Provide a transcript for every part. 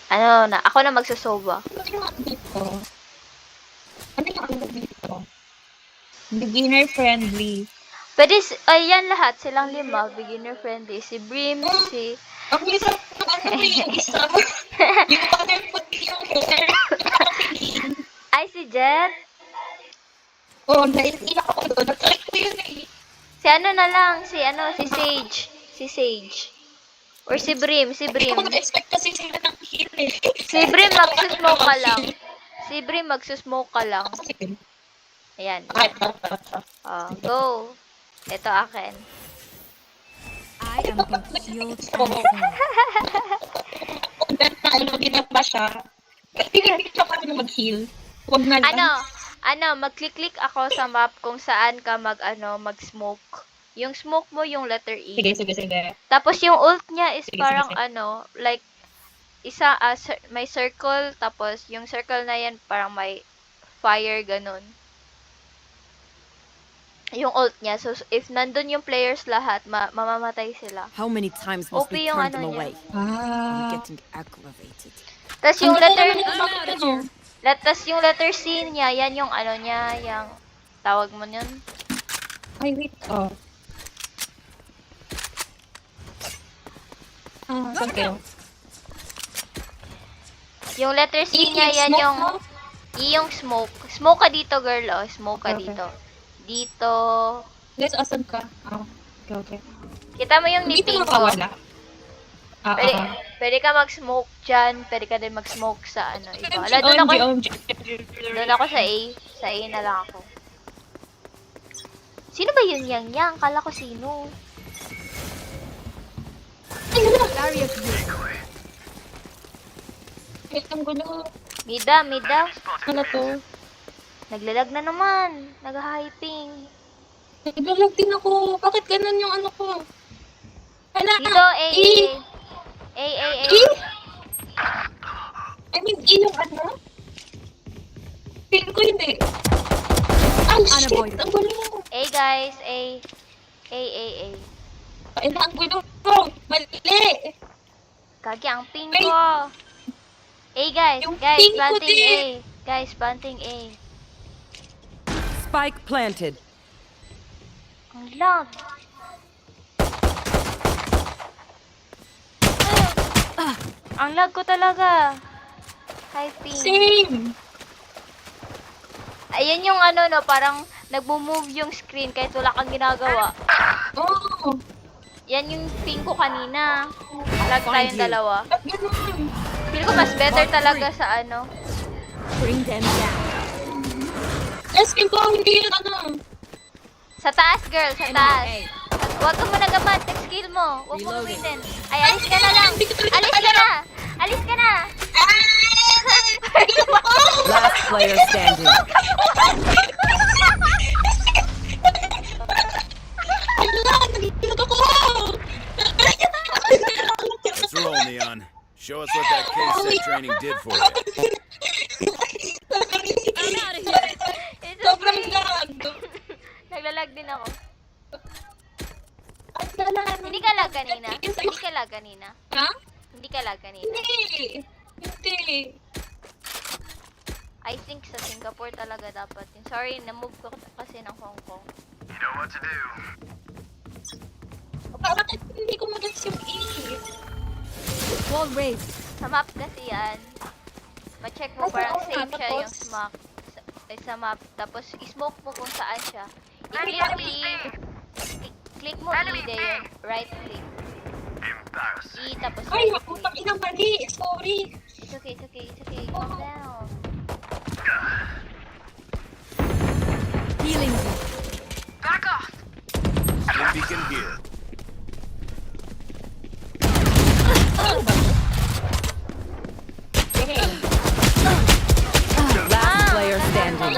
Ano na, ako na magsusoba. Ano yung ano dito? Ano yung ano dito? Beginner friendly. Pwede, ayan lahat, silang 5, beginner friendly. Si Brim, si... Ang isa, ano mo yung isa? Yung color puti yung hair. Nakakatingin. Ay, si Jet. Oh, naiiyak ako doon. Natry ko yun eh. Si ano na lang, si Sage. Si Sage. Or si Brim, si Hindi Brim. ko na-expect kasi sila ng heal eh. Si Brim, magsusmoke ka lang. Si Brim, magsusmoke ka lang. Sige. Ayan. Ay, ito. Go. Ito akin. I am both shield So, and sword. kung ganda, ano, ginaba siya. Pinipili siya kami na mag-heal. Huwag na lang. Mag-click ako sa map kung saan ka mag-smoke. Yung smoke mo yung letter E. Sige. Tapos yung ult niya is Sige, parang sige. like may circle, tapos yung circle na yan parang may fire ganun. Yung ult niya. So if nandun yung players lahat, mamamatay sila. How many times must OP we yung turn ano them niya. away? I'm Ah. getting aggravated. Tapos yung Ang ganda letter naman yung bakit ano. tas yung letter C niya, yan yung ano niya, yung tawag mo yun. Ay, wait. Oh. Ah, saan kayo? Yung letter C E, niya, yan smoke yung mo? E yung smoke. Smoke ka dito, girl, oh. Smoke ka Okay. dito. Dito. Guys, asan ka? Ah, okay. Kita mo yung Hindi nipping na ko. makawala. Pwede ka mag-smoke dyan. Pwede ka din mag-smoke sa ano, iba. Ala, OMG. doon ako sa A. Sa A na lang ako. Sino ba yun yang? Kala ko sino. Barrier here. Wait, ang gulo. Mida. Ano to? Naglalag na naman. Nag-hyping. Naglalag din ako. Bakit ganun yung ano ko? Hala! Dito, A. E! A. E? I mean, E yung ano? Feel ko hindi. Ay, shit! Unavoidable. Ang gulo! A, guys. A. Ay, ang gulo ko! Mali! Kagi, ang ping ko. A, guys. Yung Guys, ping ko planting A. din. Guys, planting A. Spike planted. Ang lag. Ang lag ko talaga. Hyping. Same! Ayan yung ano no, parang nagmo-move yung screen kahit wala kang ginagawa. Oh! Yan yung ping ko kanina. Lag tayong dalawa. Ba't ganun? Feel ko mas better talaga sa ano. Bring them down. Yes, feel ko hindi yun ano. Sa taas, girl. Sa taas. A. Huwag ka muna gamat. Skill mo. Huwag mo Reloading. gamitin. Ay, alis ka na lang. Alis ka na. Alis ka na. Last player standing. Ala, nagigilog ako! Let's roll, Neon. Show us what that K-set training did for you. I'm out of here. It's Sobrang okay. lag. Naglalag din ako. Ay, lalaan. Hindi ka lag kanina? Hindi ka lag kanina? Ha? Hindi ka lag kanina? Hindi. Hindi. I think sa Singapore talaga dapat yun. Sorry, na-move ko kasi ng Hong Kong. Bakit hindi ko mag-gets yung E? Wall raised. Sa map kasi yan. Ma-check mo Ay, parang oo nga, same siya yung tapos? smoke. Sa map. Tapos, i-smoke mo kung saan siya. I-click mo E de yun. Right click. E, tapos Ay, right putang click. inang mali. Sorry. It's okay. Calm down. Healing you. Stim beacon here. Last player standing.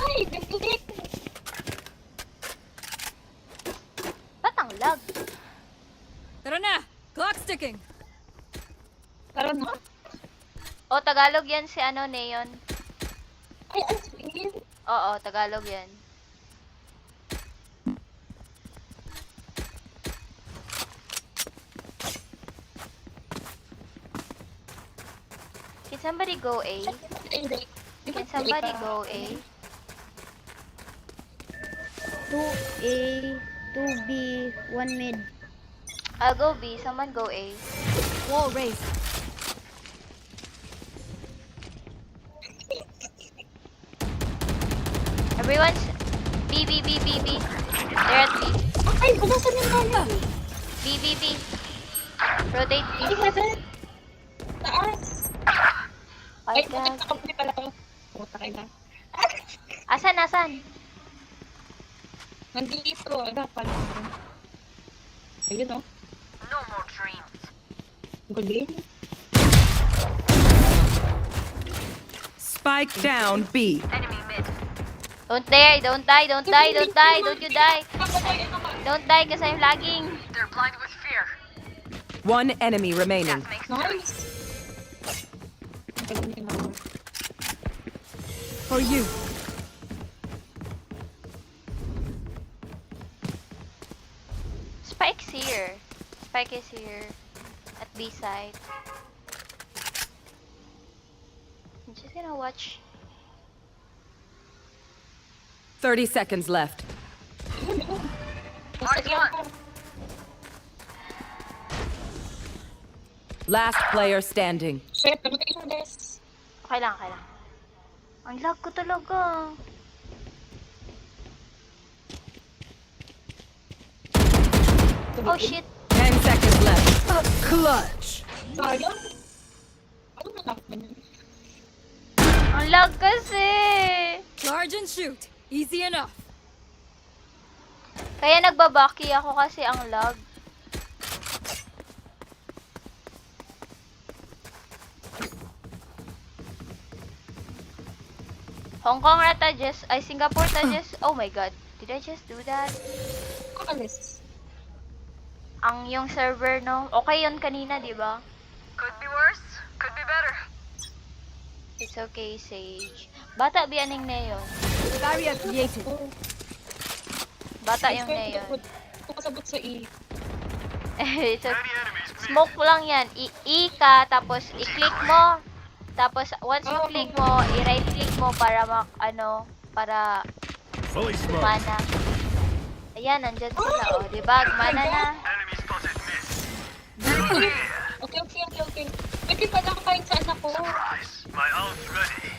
Ay, bibilik. Ba't ang lag? Tara na. Clock ticking. Tara na. O, Tagalog yan si ano, Neon. Ay, ang sweet. Oo, Tagalog yan. somebody go A? Hindi. Can somebody go A? 2A, 2B, 1 mid. I'll go B. Someone go A. Wall raised. Everyone's B, B, B, B, B. They're at B. Ay, bukasan yung kaya. B, B, B. Rotate B. Ay, heaven. Taas. Ay, Ay, bukat God. na company pala to. Puta kayo na. Asan, asan? Nandito. Dapat. Ayun, oh. No more dreams. Galing. Spike down B. Enemy mid. Don't dare, don't die, don't die, don't die, don't you die. Kapatay, ano ka? Don't die kasi I'm lagging. They're blind with fear. One enemy remaining. Makes Nice. Galing yung mga. For you. Spike's here. Spike is here. At B side. I'm just gonna watch. 30 seconds left. Nice one. Last player standing. Shit, namatay yung des. Okay lang, okay lang. Ang lag ko talaga. Oh shit. 10 seconds left. Clutch. Sayang. Ano na naman yun? Ang lag kasi. Charge and shoot. Easy enough. Kaya nagbabaki ako kasi ang lag. Hong Kong rata just, ay Singapore ta just, oh my god. Did I just do that? Kakalis. Ang yung server no, okay yun kanina, di ba? Could be worse. Could be better. It's okay, Sage. Bata biyaning Neon. Barrier created. Bata yung Neon. Ito kasabot sa E. It's okay. Smoke lang yan. I ka, tapos i-click mo. Tapos once mo click mo, i-right click mo para para Fully smoked. gumana. Ayan, nandyan sila, oh. Diba? Gumana na. Enemy spotted mid. Okay. Pwede pa lang kahit saan ako. My ult's ready.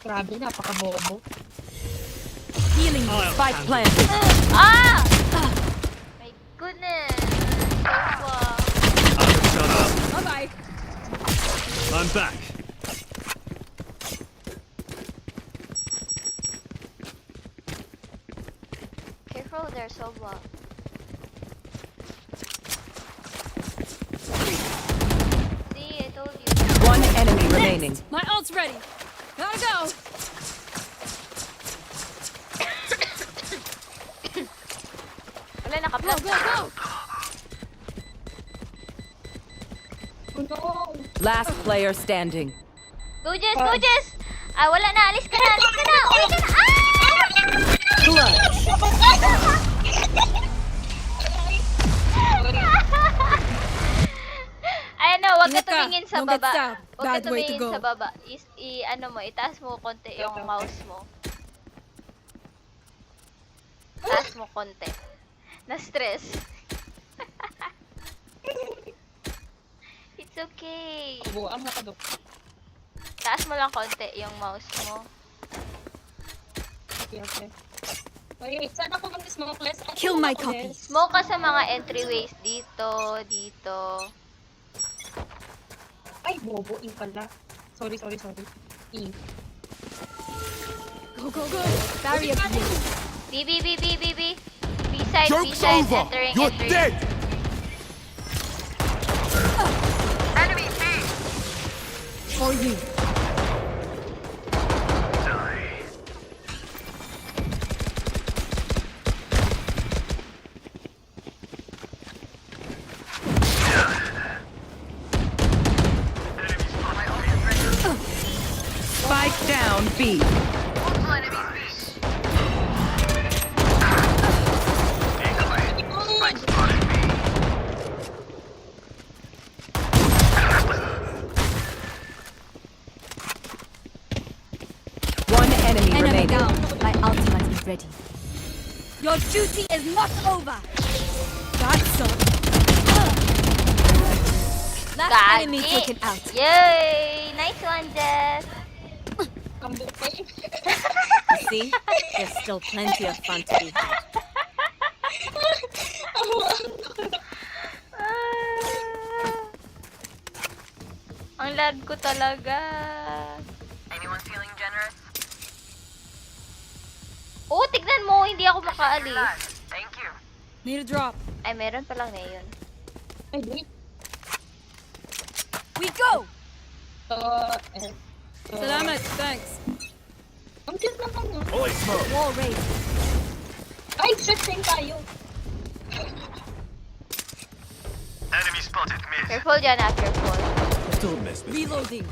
Grabe, napaka-bobo. Healing you. Spike planted. Ah! My goodness. Sofa. Shut up. Bye-bye. I'm back. Careful there, Sofa. See, I told you. One enemy remaining. My ult's ready. Gotta go. Wala, Go, naka-plus. go, go. Oh no! Last player standing. Go, Jess! Go, Jess! Ah, wala na. Alis ka na. Alis ka na. Uwi ka na. Ah! Clutch. Ay, ano, wag ka Ingat ka. tumingin sa Don't get baba. stabbed. Wag ka Bad way to tumingin go. sa baba. Ano mo, itaas mo konti yung Okay. mouse mo. Taas mo konti. Na-stress. It's okay. Buang na kadok. Taas mo lang konti yung mouse mo. Okay. Wait, saan ako mag-smoke less? Kill my copy. Smoke ka sa mga entryways dito, dito. Ay, bobo. E pala. Sorry. E. Go, go, go. Barrier created. B, B, B, B, B, B. B side, B Joke's side, over. entering, You're entering. dead. Enemy B. For you. Spike down B. Multiple enemies B. Incoming. Spike spotted B. down. My ultimate is ready. Your duty is not over. Got some. Last enemy Gagi. taken out. Yay! Nice one, Jess. Combo pa yun. You see, there's still plenty of fun to be had. Ang lag ko talaga. Anyone feeling generous? Oh, tignan mo, hindi ako makaalis. Relax. Thank you. Need a drop. Ay, meron palang na yun. Ay, wait. We go. Eh. Salamat. Thanks. Ang cute naman, no? Fully smoked. Wall raised. Ay, same tayo. Enemy spotted mid. Careful dyan, careful. Don't miss me. Reloading.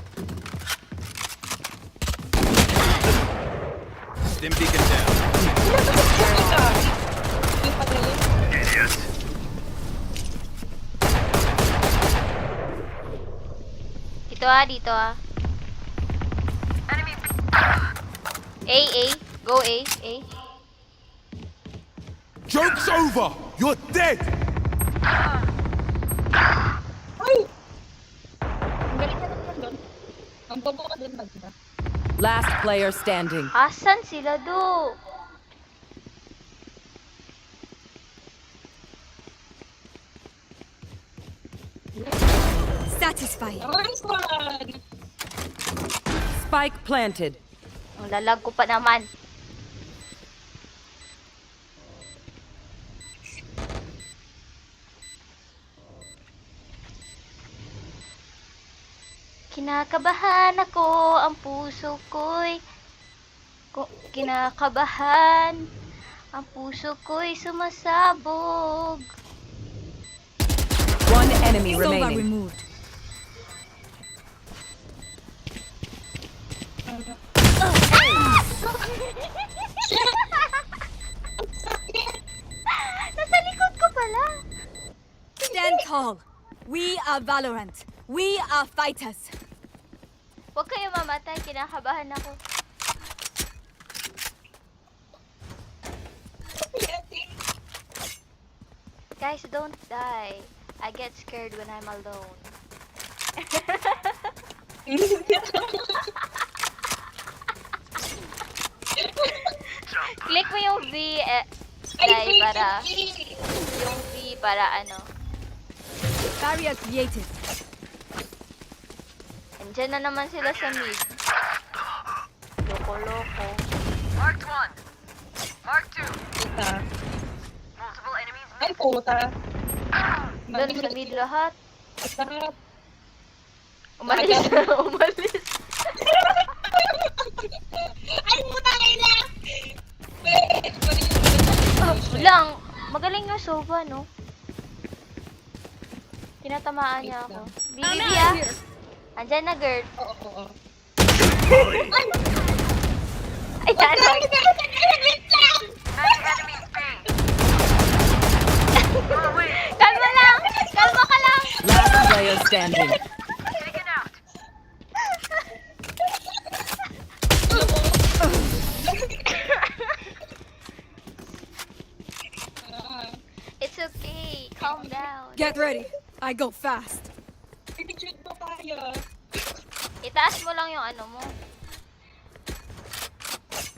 Stim beacon down. Yung pagaling. Idiot. Dito ah. Enemy A. Go A. Joke's over. You're dead. Ay! Ang galing na naman doon. Ang bobo ka doon, Magda. Last player standing. Asan sila do? Satisfied. Nice one! Spike planted. Ang lalag ko pa naman. Kinakabahan ako, ang puso ko'y kinakabahan, ang puso ko'y sumasabog. One enemy Sova remaining. removed. Nasa likod ko pala. Stand tall. We are Valorant. We are fighters. Huwag kayo mamatay, kinakabahan ako. Guys, don't die. I get scared when I'm alone. Click mo yung V, Dai, para, yung V para ano. Barrier created. Andyan na naman sila sa mid. Loko-loko. Marked 1. Marked 2. Puta. Multiple enemies Ay, puta. Doon sa mid lahat. Sarap. Umalis. Umalis. Ay, puta kayo na! Wait, Lang, magaling yung Sova, no? Tinatamaan niya ako. BBB ah. Andyan na, girl. Oo. Ayan. Many enemies B. Oh, wait. Kalma lang! Kalma ka lang! Last player standing. Taken out. It's okay. Calm down. Get ready. I go fast. Pipicture mo tayo. Itaas mo lang yung ano mo.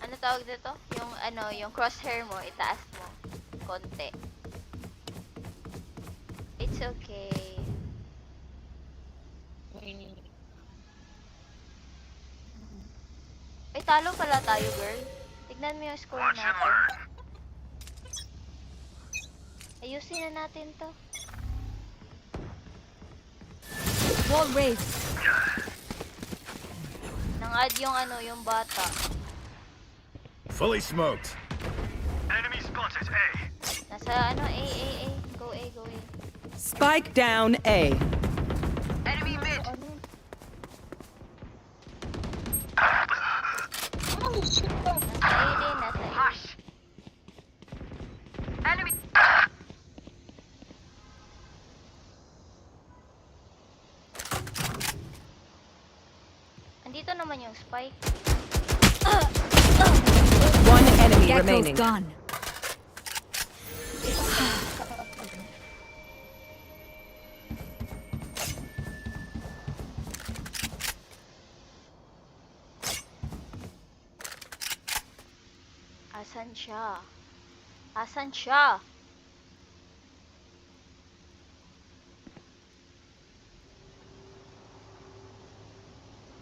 Ano tawag dito? Yung ano, yung crosshair mo, itaas mo. Konti. It's okay. Ay, talo pala tayo, girl. Tignan mo yung score Watch and natin. learn. Ayusin na natin to. Wall raised. Nang-add yung ano, yung bata. Fully smoked. Enemy spotted A. Nasa ano, A. Go A. Spike down A. Enemy mid. Oh, shit. Nasa A din, nasa A. Hush. Enemy. Andito naman yung spike. Echo's remaining. gone. Asan siya? Asan siya?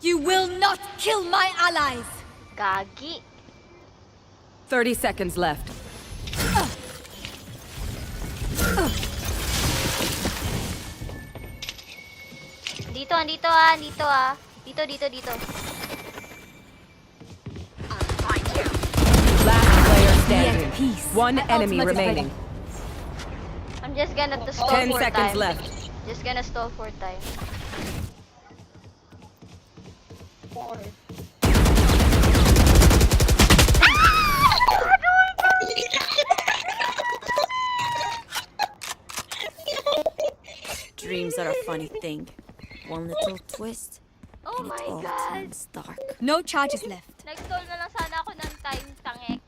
You will not kill my allies! Gagi. 30 seconds left. Dito, dito ah, dito ah. Dito, dito, dito. Last player Be standing. at peace. One My enemy ultimate is ready. remaining. I'm just gonna stall 10 for seconds time. left. Just gonna stall for time. Dreams are a funny thing. One little twist, Oh and it my all god. turns dark. No charges left. Nag-stall na lang sana ako ng time, tangek.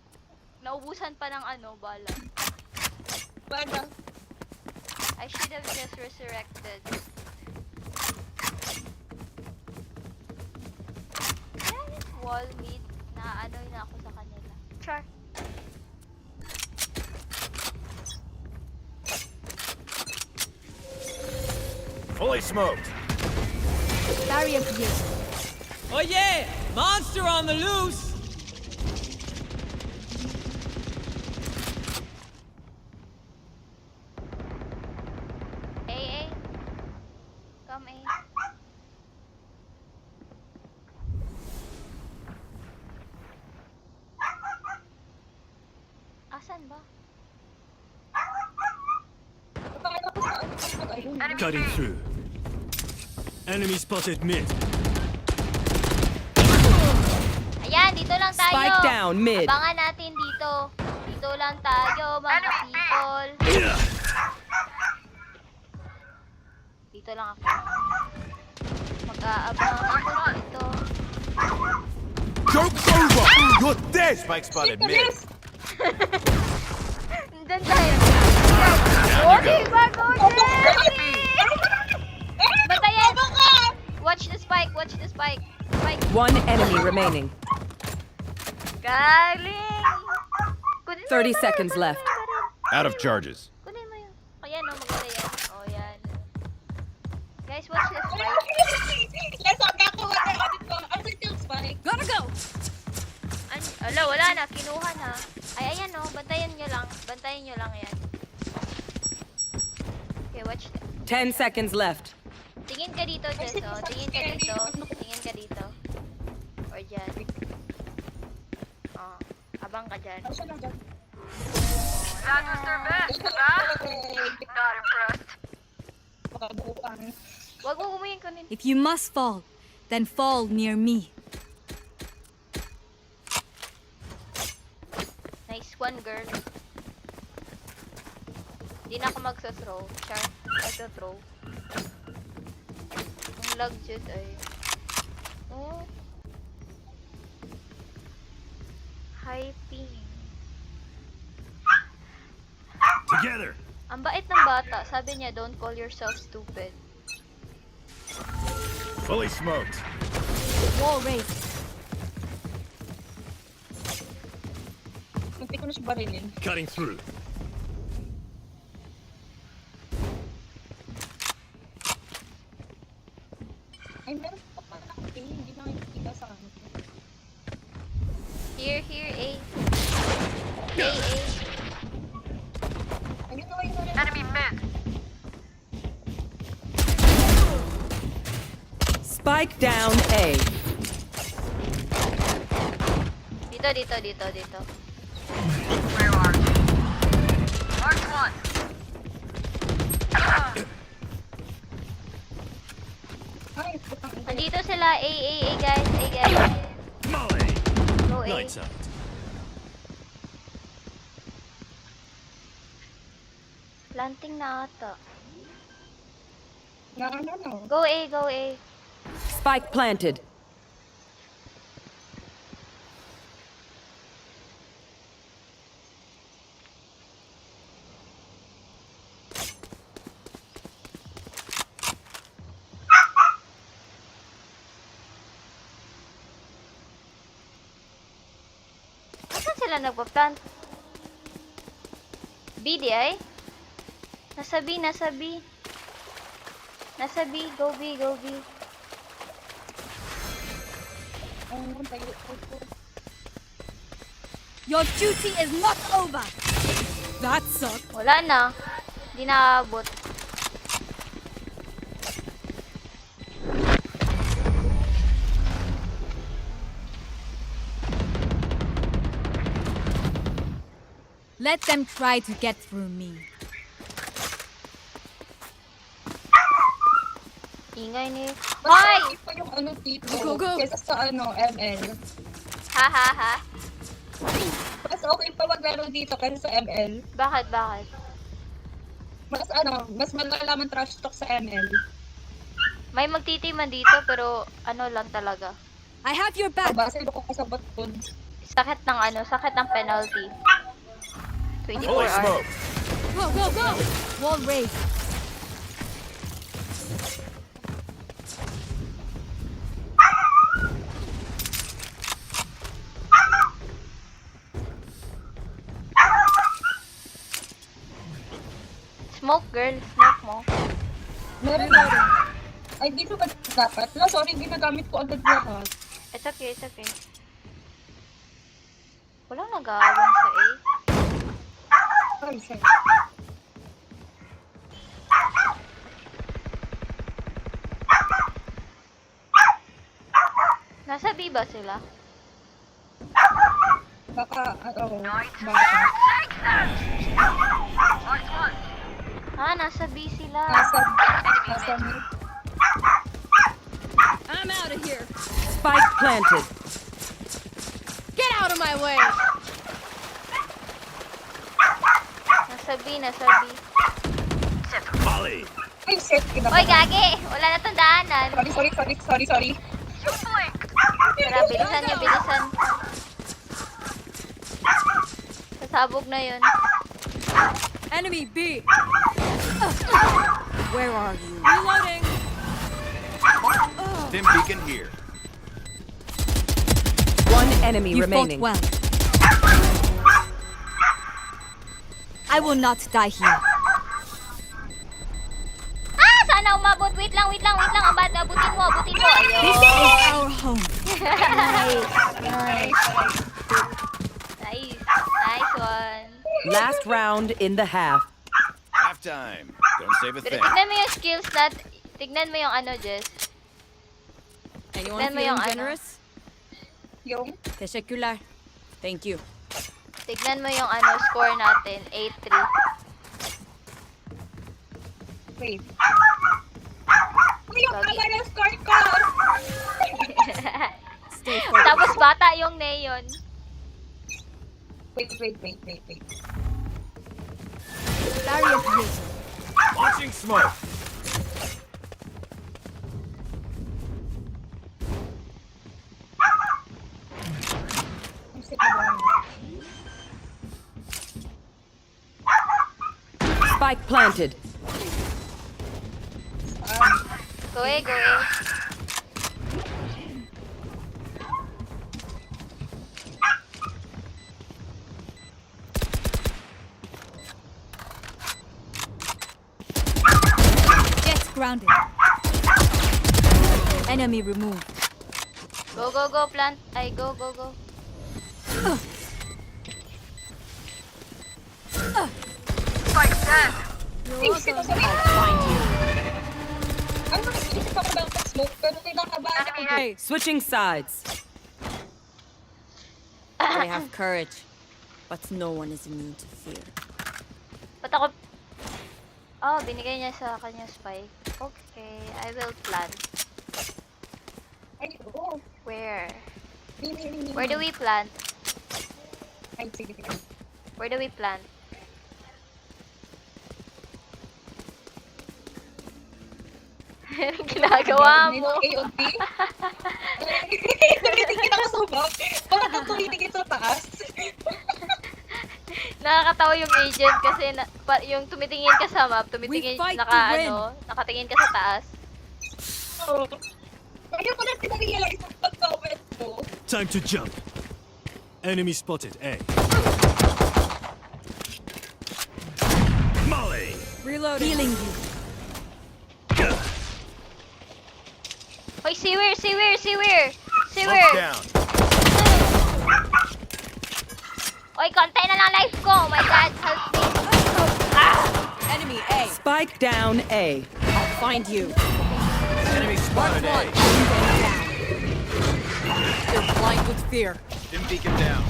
Naubusan pa ng ano, bala. Baga. I should have just resurrected. Kaya yung wall mid, na ano na ako sa kanila. Char. Fully smoked. Barrier here. Oh yeah! Monster on the loose! A. Come A. Asan ba? Enemy B. through. Enemy spotted mid. Ayan, dito lang tayo. Spike down mid. Abangan natin dito. Dito lang tayo, mga Enemy B. people. Dito lang ako. Mag-aabang ako dito. Joke's over! You're dead! Spike spotted mid. Doon tayo. Okay, bago Batayan! Watch the spike, watch the spike. Spike. One enemy remaining. Galing! Kunin mo 30 yung baril, seconds kunin mo left. yung baril. Out of charges. Kunin mo yun. O yan, o, maganda yan. O yan. Guys, watch the spike. Yes, wag ako. Wag ako. Ang still spike. Gotta go! Ala, wala na. Kinuha na. Ay, ayan o. Bantayan nyo lang. Bantayan nyo lang yan. Okay, watch that. 10 seconds left. Tingin ka dito, Jess, o. Tingin ka dito. Tingin ka dito. Or dyan. O. Abang ka dyan. That was their best, huh? Not impressed. Wag mo bumingin kunin. If you must fall, then fall near me. Nice one, girl. Hindi na ako magsa-throw. Char, magsa-throw. Ang lag dyan ay... Oh. High ping. Together. Ang bait ng bata. Sabi niya, don't call yourself stupid. Fully smoked. Wall raised. Hindi ko na siya barilin. Cutting through. Ay, meron pa pala ako. Hindi na nakikita sa akin. Here, A. A. Ayun na kayo na. Enemy mid. Spike down A. Dito. Where are you? Mark one. Ay, putang ina. Andito sila. A, guys. A, guys. Molly. Go A. Lights out. Planting na ata. Na ano no? Go A. Spike planted. sila nagpa-plant? B di ay? Nasa B, nasa B. Nasa B, go B, go B. Your duty is not over. That sucked. Wala na. Hindi nakaabot. Let them try to get through me. Ingay ni... Hoy! Hoy! Pa yung ano dito. Go, go. Kesa sa ano, ML. Ha ha ha? Mas okay pa maglaro dito kaysa sa ML. Bakit, bakit? Mas ano, mas malalaman trash talk sa ML. May magtitiman dito pero ano lang talaga. I have your back. Base ko sa baton. Sakit ng ano, sakit ng penalty. 24 Holy hours. smoke! Go, go, go. Wall raised. Smoke girl, smoke mo. Meron na. Ay, dito ba dapat? No, sorry, ginagamit ko agad lahat. It's okay, it's okay. Walang nag-aawang sa A. Ay, sorry. Nasa B ba sila? Baka, oo. Baka. Ah, nasa B sila. Nasa mid. I'm out of here. Spike planted. Get out of my way. Nasa B, nasa B. Volley! Ay, set kita. Oy, gagi! Wala na tong daanan. Sorry. Tara, bilisan nyo, bilisan. Sasabog na yun. Enemy B. Where are you? Reloading. Stim beacon here. One enemy You fought remaining. well. I will not die here. Ah! Sana umabot! Wait lang! Abutin mo! Ayun! This is our home. Nice one. Last round in the half. Halftime. Don't save a Pero thing. tignan mo yung skills tignan mo yung ano, Jess. Anyone Tignan mo yung feeling ano. generous? Yung, Teşekkürler. Thank you. Tignan mo yung ano, score natin. 8-3. wait. Uy, yung tama yung score ko! Stay focused. Tapos bata yung neon. Wait. Barrier created. Launching smoke. Ang sit na ba? Spike planted. Go eh. Jets grounded. Enemy removed. Go, plant. Ay, go. Ay, sinasabi. Ano, naisip ako ng smoke, pero kinakabahan ako. Switching sides. They have courage, but no one is immune to fear. Ba't ako... Oh, binigay niya sa kanya spike. Okay, I will plant. Ay, oo. Where? Hindi. Where do we plant? Ay, sige. Where do we plant? Ginagawa mo. May AOT? Tumitingin ako sa baba. Bakit tumitingin sa taas? Nakakatawa yung agent kasi yung tumitingin ka sa map, tumitingin We fight to win. nakatingin ka sa taas. Oo. Ayun ko na sinarealize ang pag-comment ko. Time to jump. Enemy spotted. A. Molly. Reloading. Healing you. Hoy, Sewer! Smoke down. Oy, konti na lang life ko! My God, help me! Ah! Enemy A. Spike down A. I'll find you. Enemy spotted. A. They're blind with fear. Dim beacon down.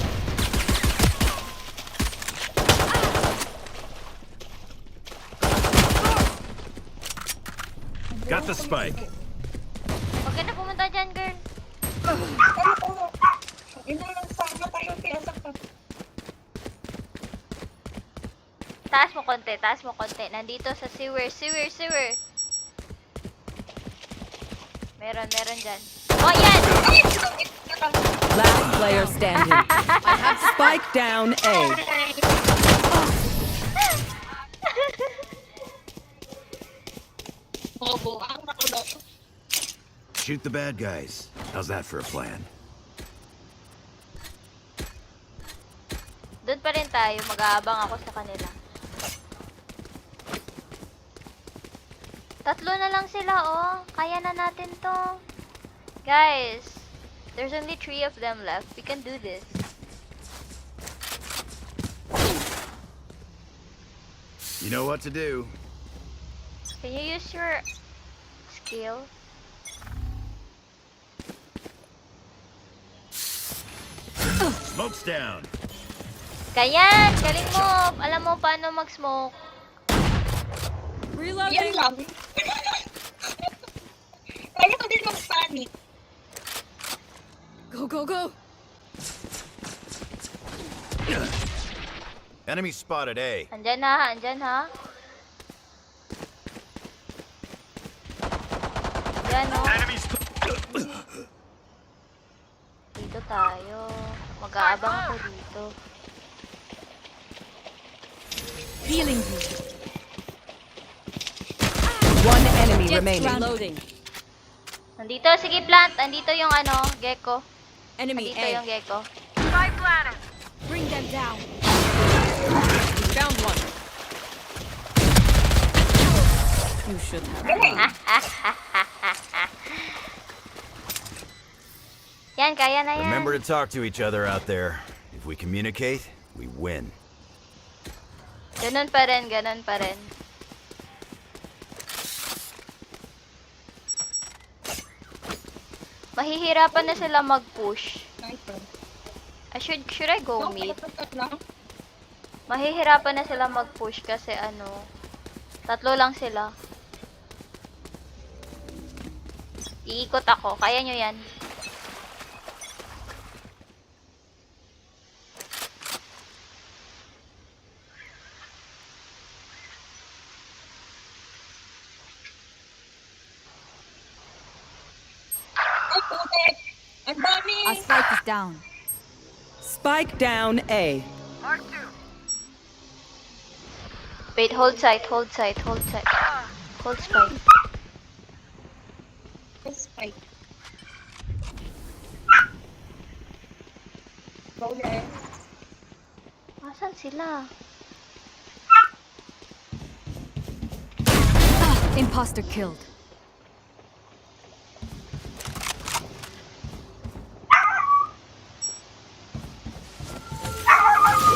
Got the spike. Huwag ka na pumunta dyan, girl. Inalang sana tayo kaya sa Taas mo konti. Nandito sa sewer. Meron dyan. Oh, yan! Last player standing. Spike down A. bobo. Ang nakulot. Shoot the bad guys. How's that for a plan? Doon pa rin tayo. Mag-aabang ako sa kanila. Tatlo na lang sila, oh. Kaya na natin to. Guys, there's only 3 of them left. We can do this. You know what to do. Can you use your skill? Smoke's down. Ganyan! Galing mo! Alam mo paano mag-smoke. Yan Reloading. lang. Kaya ko din mag-panic. Go, go, go. Enemy spotted A. Andyan ha. Andyan, oh. Dito tayo. Mag-aabang ako dito. Healing you. One enemy Jets remaining. Reloading. Nandito, sige plant. Nandito yung gecko. Enemy Nandito A. yung gecko. Spike planted. Bring them down. Found one. You should have. Yan, kaya na yan. Remember to talk to each other out there. If we communicate, we win. Ganun pa rin. Mahihirapan na sila mag-push. Should I go mid? Mahihirapan na sila mag-push kasi tatlo lang sila. Iikot ako. Kaya nyo yan. Ay, putek. Ang dami. Our spike is down. Spike down A. Mark 2. Wait, hold sight. Hold spike. Spike. Bowler. Asan sila? Imposter killed.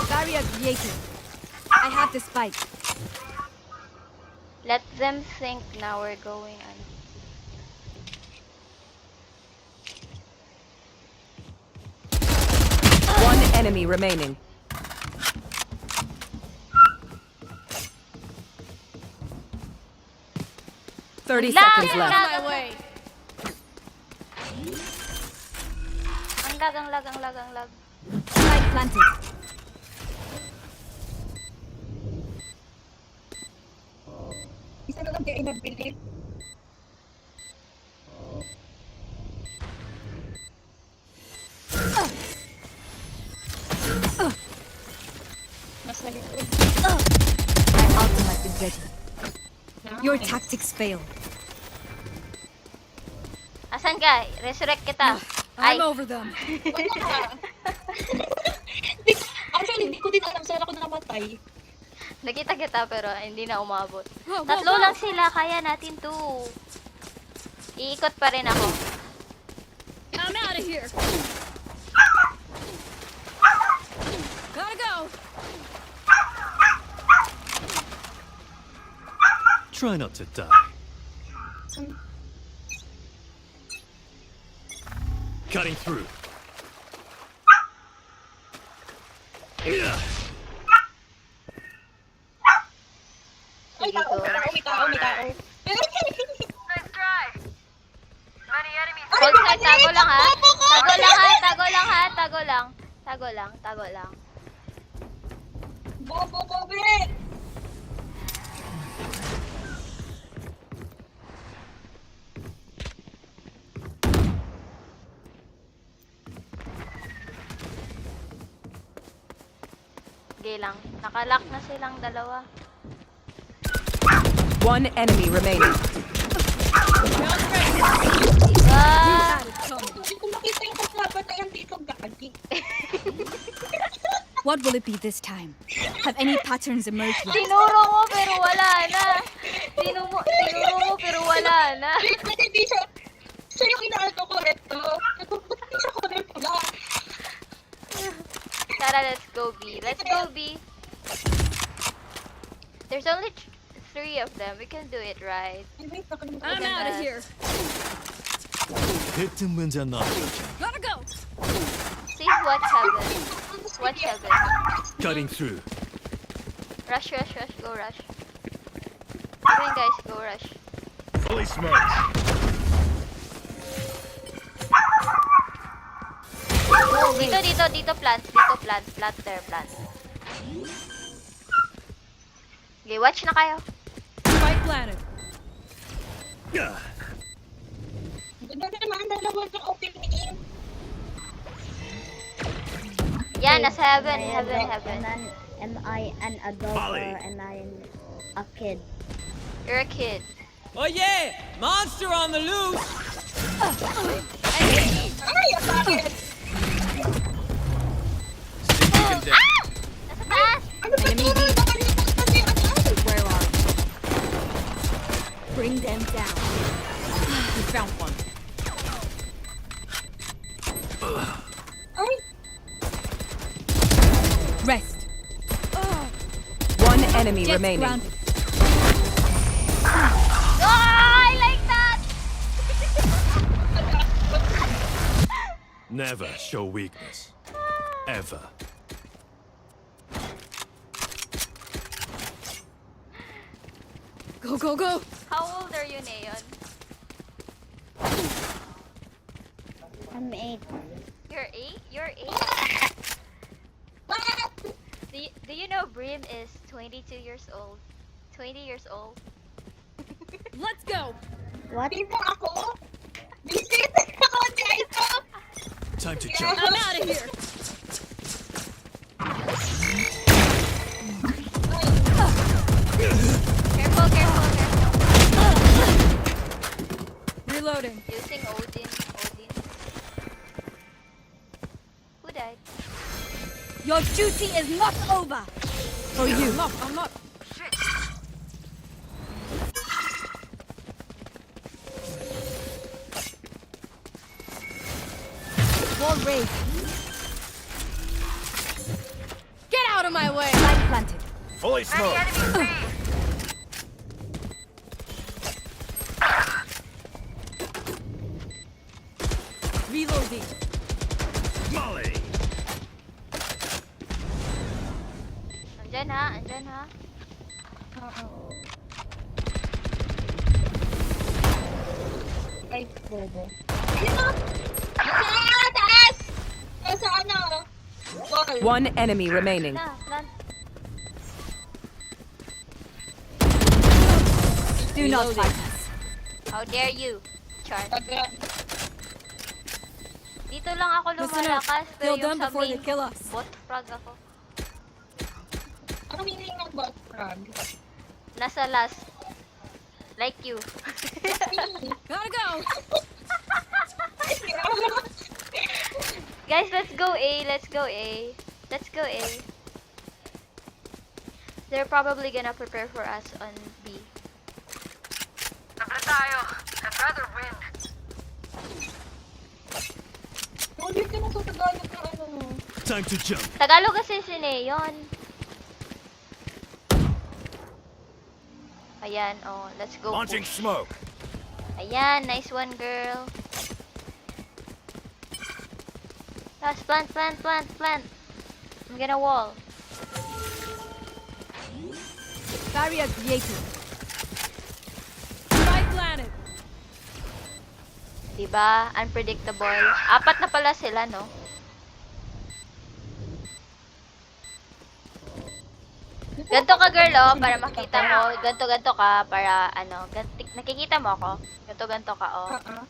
Barrier created. I have the spike. Let them think now we're going on. One enemy remaining. Thirty seconds left. My way. Ang lag. Spike planted. Isa na lang kayo nabili. Nasa likod. My ultimate is ready. Your tactics failed. Asan ka? Resurrect kita. I'm over them. Wala ka. patay. Nakita kita pero hindi na umabot. Whoa, whoa, Tatlo whoa. lang sila, kaya natin to. Iikot pa rin ako. I'm out of here. Gotta go. Try not to die. Cutting through. Yeah. Ay, Sige, go. may tao. Nice try. Many enemies. Hold tight, tago lang ha. Tago lang. Bobo, bobe! Sige lang. Nakalock na silang dalawa. One enemy remaining. Diba? Hindi ko makita yung kapapatayan dito, gagi. What will it be this time? Have any patterns emerged yet? Tinuro mo pero wala na. Tinuro mo pero wala na. Ba't hindi siya yung inaano ko ito? Ba't hindi siya correct lang? Tara, let's go B. There's only 3 of them. We can do it, right? I'm out of here. Hit 문제 안 나왔죠. Gotta go. See watch heaven. Watch heaven. Cutting through. Rush, go rush. Come on guys, go rush. Fully smoked. Dito plant there, plant. Okay, watch na kayo. Spike planted. Yeah. Ganda naman, dalawa sa open game. Yeah, nasa heaven. Am I an adult or am I a kid? You're a kid. Oh yeah! Monster on the loose! Ay, ang bakit? Sneaking down. Nasa taas! Ano ba ito? Nakalimutan kasi ano? Where are you? Bring them down. We found one. Ay, Rest. One enemy Jets remaining. grounded. Oh, I like that! Never show weakness. Ever. Go, go, go. How old are you, Neon? I'm 8. You're 8? You're 8? Do you know Brim is 22 years old? 20 years old? Let's go. What? dito ako. Visit ako dito. Time to jump. I'm out of here. Careful. Reloading. Using Odin. Who died? Your duty is not over. For you. I'm not. Wall raised. Get out of my way. Light planted. Fully Many smoked. enemies. Reloading. Molly. Andyan ha. Ay, bobo. Dito! Ah, taas! Nasa ano? Wall. One enemy remaining. Plant. Do not fight us. How dare you, Char. Taga. Dito lang ako Listen up. lumalakas, pero Kill yung them sa before they main kill us. bot frag ako. Ano meaning ng bot frog? Nasa last. Like you. Gotta go. Guys, let's go A. They're probably gonna prepare for us on B. Tabla tayo. I'd rather win. Hindi ka na Tagalog ng ano. Time to jump. Tagalog kasi si Neon. Ayan, oh, let's go. Launching push. smoke. Ayan, nice one, girl. Last plant. I'm gonna wall. Barrier created. Spike planted. Diba? Unpredictable. 4 na pala sila, no? Ganto ka, girl, oh, para makita mo. Ganto ka, para, ano, nakikita mo ako? Ganto ka, oh. Ano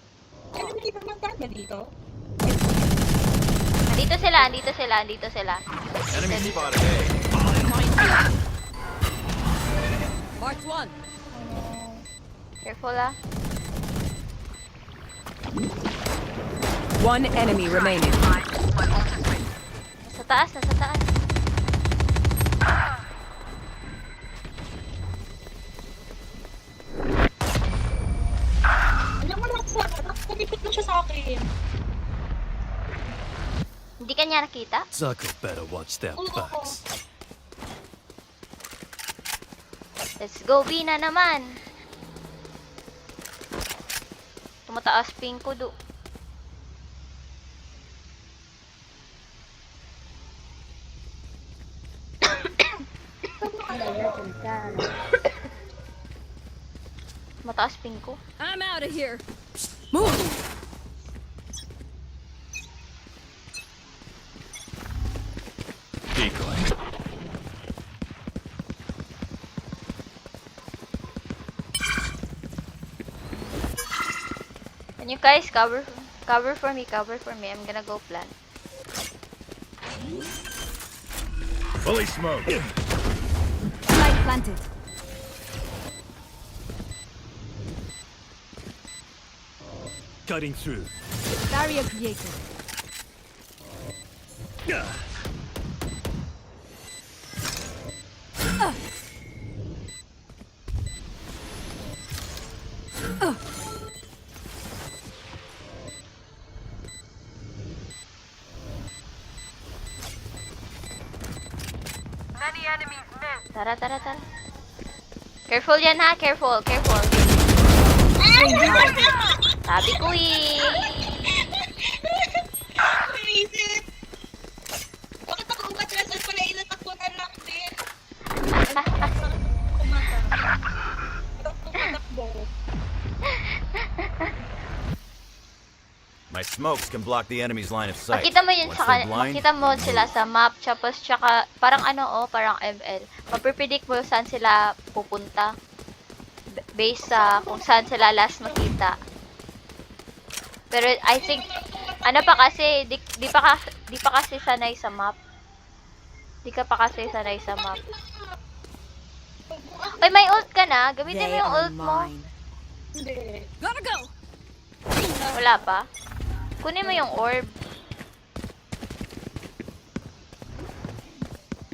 hindi pa man tayo dito? Andito sila. Enemy spotted A. Marked one. Careful, ah. One enemy remaining. Nasa taas. Alam mo lang sa nakapipit mo siya sa akin. Hindi ka niya nakita? Zucker better watch their backs. Let's go, B na naman. Tumataas ping ko, do. Mataas ping ko. I'm out of here. Move. Decoy. Can you guys cover for me? I'm gonna go plant. Fully smoked. Spike planted. Cutting through. Barrier created. Many enemies missed. Tara. Careful yan, ha? Careful. Sabi ko, eh. Naisip! Bakit ako umatrasan pala inatakutan lang din? Tatakbo. My smokes can block the enemy's line of sight. Makita mo yun Once sa they're blind, makita mo sila sa map, tapos tsaka parang parang ML. Mapipredict mo saan sila pupunta. Based sa kung saan sila last makita. Pero I think ano pa kasi di pa kasi sanay sa map. Di ka pa kasi sanay sa map. Oy, may ult ka na. Gamitin mo They yung are ult mo. mine. Hindi. Gotta go. Wala pa. Kunin mo yung orb.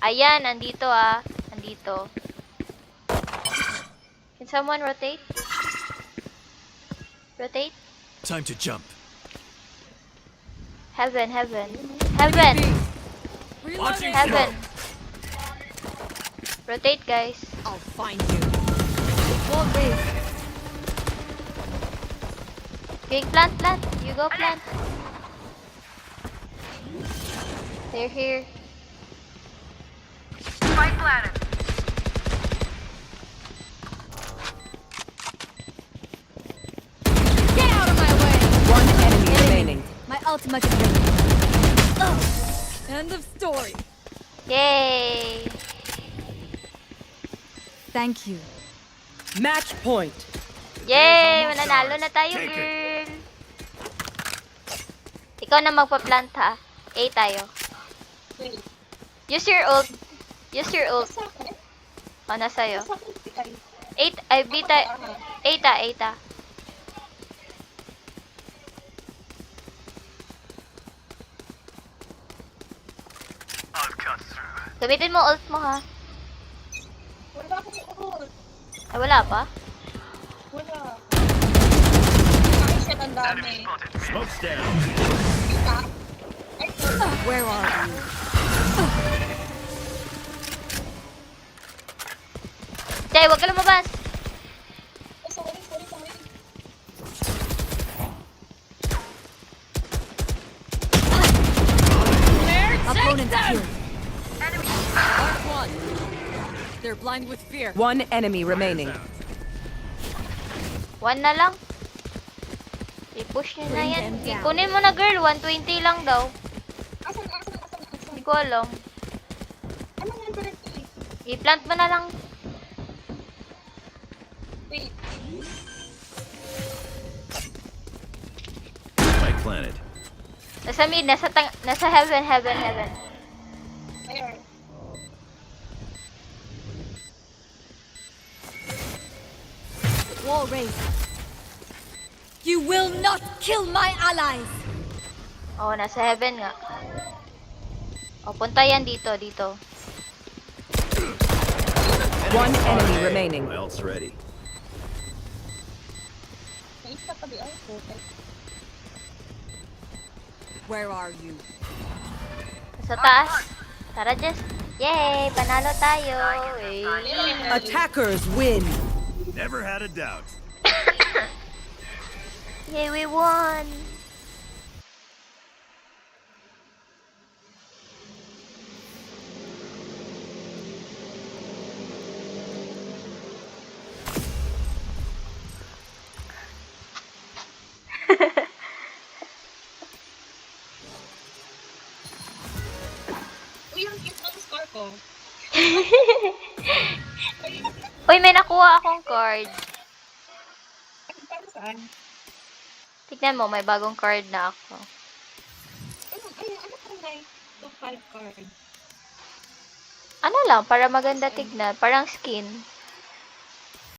Ayan, andito ah. Andito. Can someone rotate? Rotate? Time to jump. Heaven. Launching Heaven. smoke. Rotate, guys. I'll find you. Wall raised. Okay, plant. You go plant. They're here. Spike planted. Get out of my way. One enemy remaining. My ultimate is ready. End of story. Yay! Thank you. Match point. Yay! Mananalo na tayo, Take it. girl. Ikaw na magpa-plant, ha? A tayo. Use your ult. Sa akin? O, nasa'yo. Sa akin, bitay. 8, ay, bita. 8. I'll cut through. Gamitin mo ult mo, ha? Ay, wala pa? Wala. Ay, shit, ang dami. Smoke's down. Kita? Ay, Where are you? Jay, wag ka lumabas. sorry. Opponent killed. Mark one. They're blind with fear. One enemy remaining. One na lang. I-push nyo na Bring yan. them down. Ikunin mo na, girl. 120 lang daw. Asan? Hindi ko alam. Ano nga direct eh? I-plant mo na lang. Wait. Spike planted. Nasa mid, nasa heaven. There. Wall raised. You will not kill my allies. Oh, nasa heaven nga. Oh, punta yan dito. One enemy remaining. My ult's ready. May isa pa di ay. Perfect. Where are you? Sa taas. Tara, Jess. Yay! Panalo tayo. Hey. Attackers win. Never had a doubt. Yay, we won! Uy, ang cute ng score ko. Uy, may nakuha akong card. Ay, para saan? Tignan mo, may bagong card na ako. Ano pang nice? 2-5 card. Ano lang, para maganda tignan. Parang skin.